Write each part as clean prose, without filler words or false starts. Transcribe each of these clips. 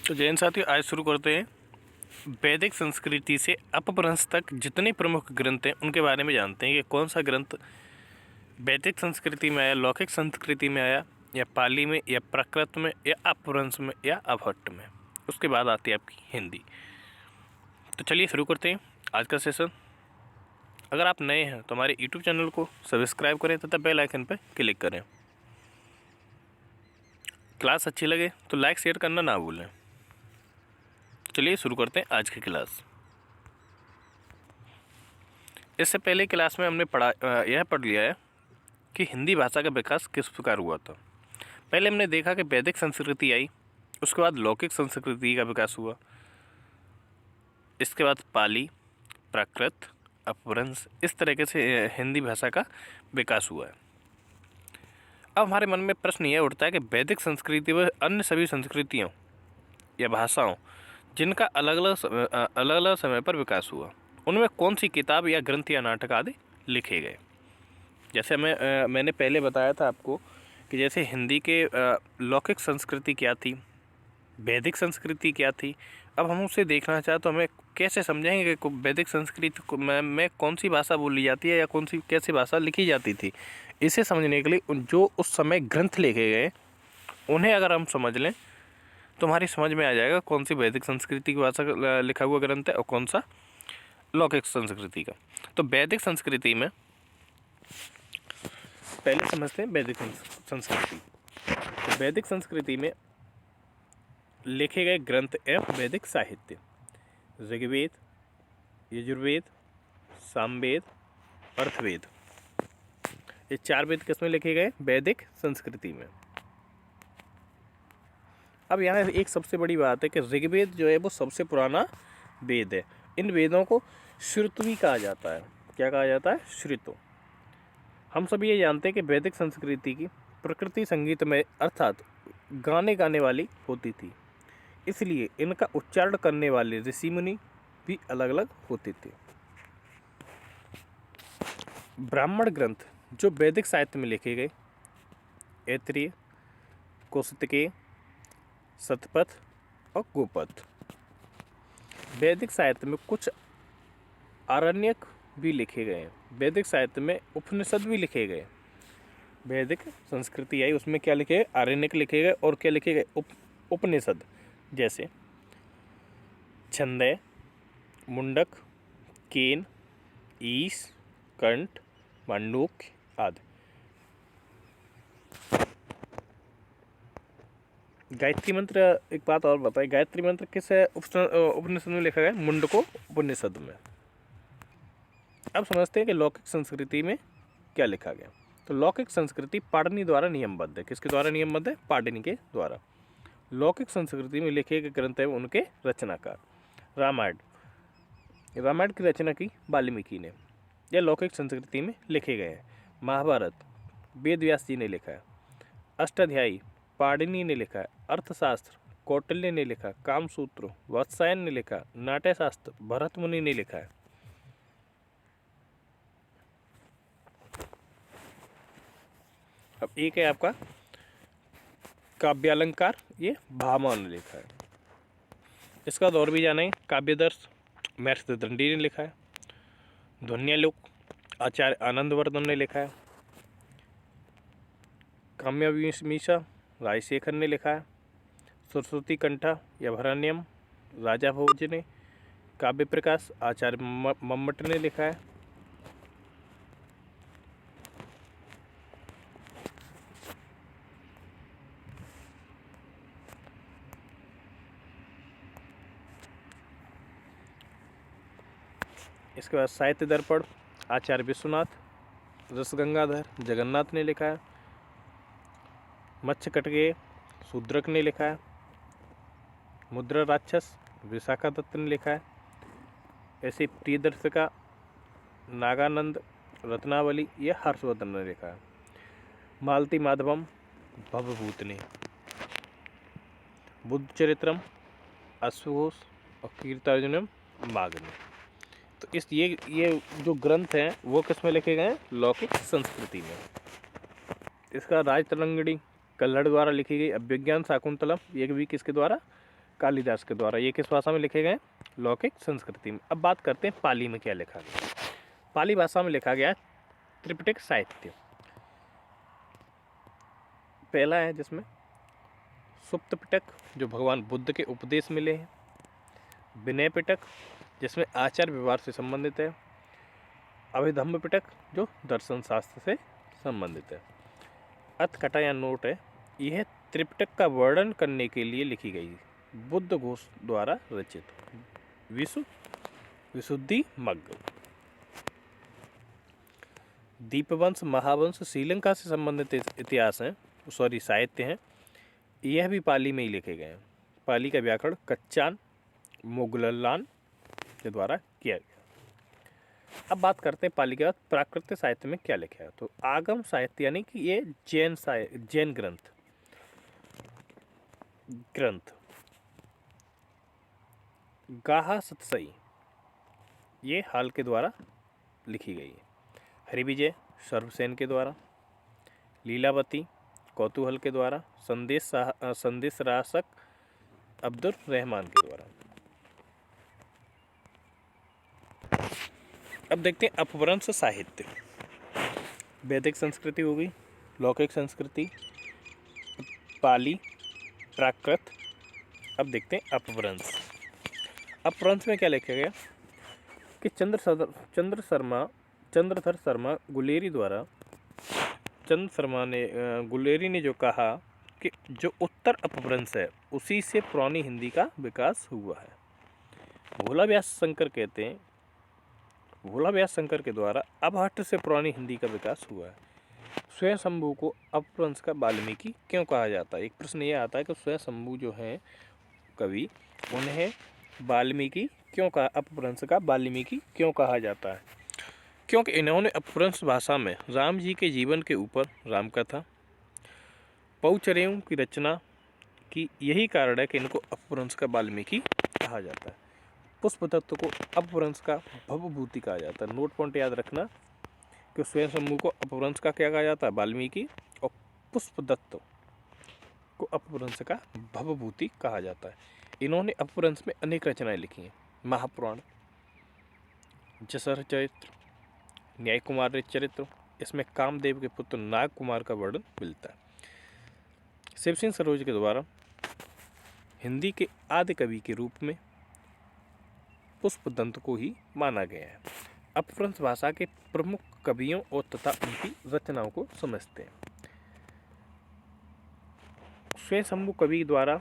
तो जैन साथियों, आज शुरू करते हैं वैदिक संस्कृति से अपभ्रंश तक जितने प्रमुख ग्रंथ हैं उनके बारे में जानते हैं कि कौन सा ग्रंथ वैदिक संस्कृति में आया, लौकिक संस्कृति में आया, या पाली में, या प्राकृत में, या अपभ्रंश में, या अपभट्ट में। उसके बाद आती है आपकी हिंदी। तो चलिए शुरू करते हैं आज का सेशन। अगर आप नए हैं तो हमारे यूट्यूब चैनल को सब्सक्राइब करें तथा बेल आइकन पर क्लिक करें। क्लास अच्छी लगे तो लाइक शेयर करना ना भूलें। चलिए शुरू करते हैं आज की क्लास। इससे पहले क्लास में हमने यह पढ़ लिया है कि हिंदी भाषा का विकास किस प्रकार हुआ था। पहले हमने देखा कि वैदिक संस्कृति आई, उसके बाद लौकिक संस्कृति का विकास हुआ, इसके बाद पाली, प्राकृत, अपभ्रंश, इस तरीके से हिंदी भाषा का विकास हुआ है। अब हमारे मन में प्रश्न यह उठता है कि वैदिक संस्कृति व अन्य सभी संस्कृतियों या भाषाओं जिनका अलग अलग समय पर विकास हुआ, उनमें कौन सी किताब या ग्रंथ या नाटक आदि लिखे गए। जैसे मैंने पहले बताया था आपको कि जैसे हिंदी के लौकिक संस्कृति क्या थी, वैदिक संस्कृति क्या थी। अब हम उसे देखना चाहें तो हमें कैसे समझेंगे कि वैदिक संस्कृति में कौन सी भाषा बोली जाती है या कौन सी कैसी भाषा लिखी जाती थी। इसे समझने के लिए जो उस समय ग्रंथ लिखे गए उन्हें अगर हम समझ लें तो हमारी समझ में आ जाएगा कौन सी वैदिक संस्कृति की भाषा का लिखा हुआ ग्रंथ है और कौन सा लौकिक संस्कृति का। तो वैदिक संस्कृति में पहले समझते हैं वैदिक संस्कृति। तो वैदिक संस्कृति में लिखे गए ग्रंथ एवं वैदिक साहित्य ऋग्वेद, यजुर्वेद, सामवेद, अर्थवेद, ये 4 वेद किसमें लिखे गए? वैदिक संस्कृति में। अब यहाँ एक सबसे बड़ी बात है कि ऋग्वेद जो है वो सबसे पुराना वेद है। इन वेदों को श्रुत भी कहा जाता है। क्या कहा जाता है? श्रुतो। हम सभी ये जानते हैं कि वैदिक संस्कृति की प्रकृति संगीत में अर्थात गाने वाली होती थी, इसलिए इनका उच्चारण करने वाले ऋषि मुनि भी अलग अलग होते थे। ब्राह्मण ग्रंथ जो वैदिक साहित्य में लिखे गए, ऐत्रेय, कौशितकेय, शतपथ और गोपथ। वैदिक साहित्य में कुछ आरण्यक भी लिखे गए हैं। वैदिक साहित्य में उपनिषद भी लिखे गए। वैदिक संस्कृति आई उसमें क्या लिखे गए? आरण्यक लिखे गए। और क्या लिखे गए? उपनिषद, जैसे छंदय, मुंडक, केन, ईश, कंठ, मांडूक्य आदि। गायत्री मंत्र, एक बात और बताइए, गायत्री मंत्र किस उपनिषद में लिखा गया? मुंडको उपनिषद में। अब समझते हैं कि लौकिक संस्कृति में क्या लिखा गया। तो लौकिक संस्कृति पाणिनि द्वारा नियमबद्ध है। किसके द्वारा नियमबद्ध है? पाणिनि के द्वारा। लौकिक संस्कृति में लिखे गए ग्रंथ हैं उनके रचनाकार। रामायण की रचना की वाल्मीकि ने। यह लौकिक संस्कृति में लिखे गए हैं। महाभारत वेद व्यास जी ने लिखा है। अष्टाध्यायी पाणिनि ने लिखा है। अर्थशास्त्र कौटिल्य ने लिखा। कामसूत्र वात्सायन ने लिखा। नाट्यशास्त्र भरत मुनि ने लिखा है। अब एक है आपका काव्यालंकार, ये भामा ने लिखा है। इसका दौर भी जाना है। काव्यदर्श महर्षि दंडी ने लिखा है। ध्वन्यालोक आचार्य आनंदवर्धन ने लिखा है। काम्यमीमांसा राजशेखर ने लिखा है। सरस्वती कंठा या भरण्यम राजा भोज ने। काव्य प्रकाश आचार्य मम्मट ने लिखा है। इसके बाद साहित्य दर्पण आचार्य विश्वनाथ, रसगंगाधर जगन्नाथ ने लिखा है। मत्स्यकटकेय शूद्रक ने लिखा है। मुद्रा राक्षस विशाखा दत्त ने लिखा है। ऐसे प्रियदर्शिका नागानंद रत्नावली यह हर्षवर्धन ने लिखा है। मालती माधवम भवभूत ने। बुद्ध चरित्रम अश्वघोष और कीर्तार्जुनम माघ ने। तो ये जो ग्रंथ हैं वो किस में लिखे गए हैं? लौकिक संस्कृति में। इसका राजतरंगिणी कल्हड़ द्वारा लिखी गई अभिज्ञान शाकुंतलम, ये भी किसके द्वारा? कालिदास के द्वारा। ये किस भाषा में लिखे गए? लौकिक संस्कृति में। अब बात करते हैं पाली में क्या लिखा गया। पाली भाषा में लिखा गया त्रिपिटक साहित्य। पहला है जिसमें सुप्त पिटक जो भगवान बुद्ध के उपदेश मिले हैं, विनय पिटक जिसमें आचार व्यवहार से संबंधित है, अभिधम्म पिटक जो दर्शन शास्त्र से संबंधित है। अतकथा या नोट है, यह त्रिपिटक का वर्णन करने के लिए लिखी गई बुद्ध घोष द्वारा रचित विशुद्धि मग्ग। दीपवंश, महावंश श्रीलंका से संबंधित इतिहास हैं, साहित्य हैं, यह भी पाली में ही लिखे गए हैं। पाली का व्याकरण कच्चान मोगललान के द्वारा किया गया। अब बात करते हैं पाली के बाद प्राकृत साहित्य में क्या लिखा है। तो आगम साहित्य यानी कि ये जैन ग्रंथ गाहा सतसई ये हाल के द्वारा लिखी गई है। हरिविजय सर्वसेन के द्वारा, लीलावती कौतूहल के द्वारा, संदेश रासक अब्दुल रहमान के द्वारा। अब देखते हैं अपभ्रंश साहित्य। वैदिक संस्कृति हो गई, लौकिक संस्कृति, पाली, प्राकृत। अब देखते हैं अपभ्रंश। अपभ्रंश में क्या लिखा गया कि चंद्रधर शर्मा गुलेरी द्वारा गुलेरी ने जो कहा कि जो उत्तर अपभ्रंश है उसी से पुरानी हिंदी का विकास हुआ है। भोला व्यास शंकर के द्वारा अपभ्रंश से पुरानी हिंदी का विकास हुआ है। स्वयं शंभू को अपभ्रंश का वाल्मीकि क्यों कहा जाता है? एक प्रश्न ये आता है कि स्वयं शंभू जो हैं कवि, उन्हें वाल्मीकि क्यों कहा, अपभ्रंश का वाल्मीकि क्यों कहा जाता है? क्योंकि इन्होंने अपभ्रंश भाषा में राम जी के जीवन के ऊपर रामकथा, पौचरेयों की रचना की। यही कारण है कि इनको अपभ्रंश का वाल्मीकि कहा जाता है। पुष्पदत्त को अपभ्रंश का भवभूति कहा जाता है। नोट पॉइंट याद रखना कि स्वयं शंभू को अपभ्रंश का क्या कहा जाता है? वाल्मीकि। और पुष्पदत्त को अपभ्रंश का भवभूति कहा जाता है। इन्होंने अपभ्रंश में अनेक रचनाएं लिखी हैं। महापुराण, जसर चरित्र, न्याय कुमार चरित्र, इसमें कामदेव के पुत्र नाग कुमार का वर्णन मिलता है। शिव सिंह सरोज के द्वारा हिंदी के आदि कवि के रूप में पुष्पदंत को ही माना गया है। अपभ्रंश भाषा के प्रमुख कवियों और तथा उनकी रचनाओं को समझते हैं। स्वयं शंभू कवि द्वारा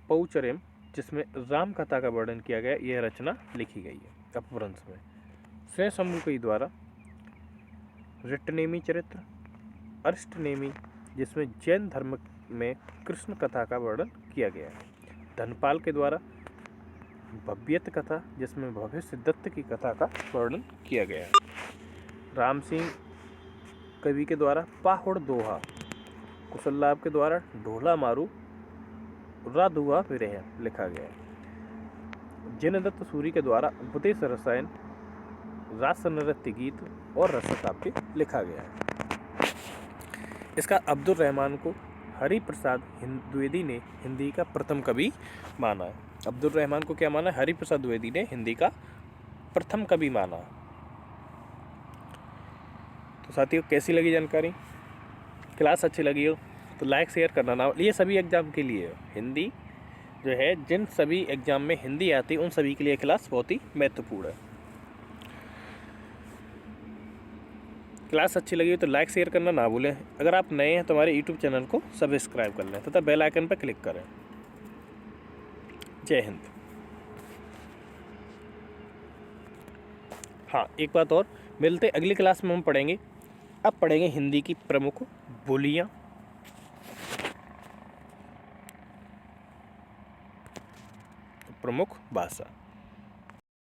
पौचरेम जिसमें राम कथा का वर्णन किया गया, यह रचना लिखी गई है अपभ्रंश में। स्वयं शंभू कवि द्वारा रिटनेमी चरित्र, अरिष्टनेमी जिसमें जैन धर्म में कृष्ण कथा का वर्णन किया गया है। धनपाल के द्वारा भव्यत कथा जिसमें भविष्य दत्त की कथा का वर्णन किया गया है। राम सिंह कवि के द्वारा पाहुड़ दोहा, कुशललाभ के द्वारा ढोला मारू राधुआ विरह लिखा गया है। जिनदत्त सूरी के द्वारा उपदेश रसायन, रास नृत्य गीत और रसकाव्य लिखा गया है। इसका अब्दुल रहमान को हरिप्रसाद द्विवेदी ने हिंदी का प्रथम कवि माना है। अब्दुल रहमान को क्या माना है? हरिप्रसाद द्विवेदी ने हिंदी का प्रथम कवि माना। तो साथियों, कैसी लगी जानकारी? क्लास अच्छी लगी हो तो लाइक शेयर करना ना। ये सभी एग्जाम के लिए है। हिंदी जो है, जिन सभी एग्जाम में हिंदी आती है उन सभी के लिए क्लास बहुत ही महत्वपूर्ण है। क्लास अच्छी लगी हो तो लाइक शेयर करना ना भूलें। अगर आप नए हैं तो हमारे यूट्यूब चैनल को सब्सक्राइब कर लें तथा बेल आइकन पर क्लिक करें। जय हिंद। हाँ, एक बात और, मिलते अगली क्लास में हम पढ़ेंगे। अब पढ़ेंगे हिंदी की प्रमुख बोलियां, प्रमुख भाषा।